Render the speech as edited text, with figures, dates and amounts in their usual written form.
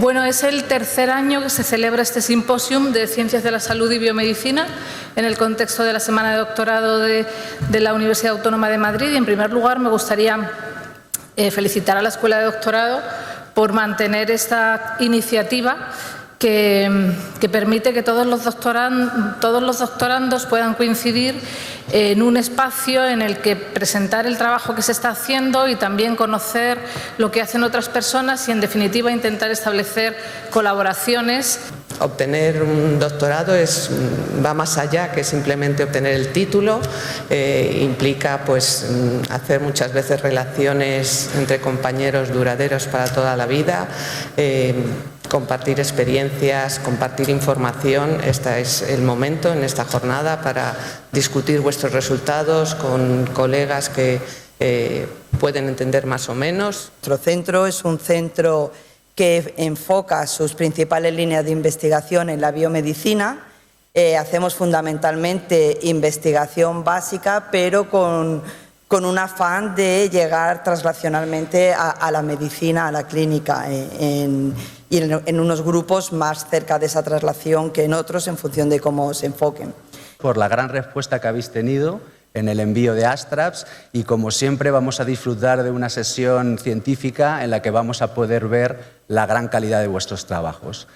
Bueno, es el tercer año que se celebra este simposium de Ciencias de la Salud y Biomedicina en el contexto de la Semana de Doctorado de la Universidad Autónoma de Madrid. Y en primer lugar me gustaría felicitar a la Escuela de Doctorado por mantener esta iniciativa que permite que todos los doctorandos puedan coincidir en un espacio en el que presentar el trabajo que se está haciendo y también conocer lo que hacen otras personas y, en definitiva, intentar establecer colaboraciones. Obtener un doctorado va más allá que simplemente obtener el título, implica pues hacer muchas veces relaciones entre compañeros duraderos para toda la vida, compartir experiencias, compartir información. Este es el momento en esta jornada para discutir vuestros resultados con colegas que pueden entender más o menos. Nuestro centro es un centro que enfoca sus principales líneas de investigación en la biomedicina. Hacemos fundamentalmente investigación básica, pero con un afán de llegar translacionalmente a la medicina, a la clínica, y en unos grupos más cerca de esa traslación que en otros, en función de cómo se enfoquen. Por la gran respuesta que habéis tenido en el envío de abstracts, y como siempre vamos a disfrutar de una sesión científica en la que vamos a poder ver la gran calidad de vuestros trabajos.